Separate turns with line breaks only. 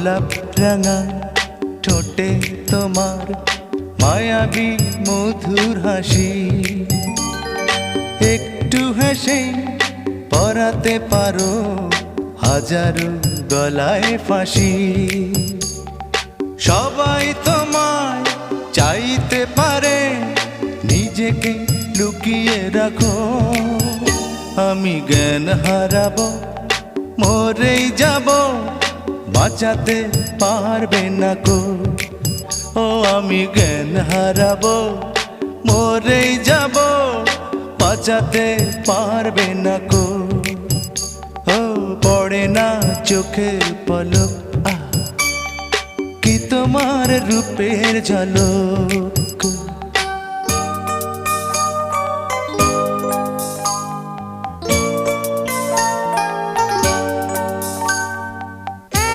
গোলাপ রাঙা ঠোঁটে তোমার মায়াবী মধুর হাসি, একটু হেসে পরাতে পারো হাজারো গলায় ফাঁসি। সবাই তোমায় চাইতে পারে, নিজেকে লুকিয়ে রাখো। আমি জ্ঞান হারাবো, মরেই যাব, বাঁচাতে পারবে না কো। ও আমি জ্ঞান হারাবো, মরেই যাব, বাঁচাতে পারবে না কো। ও পড়ে না চোখের পলক, কি তোমার রূপের ঝলক।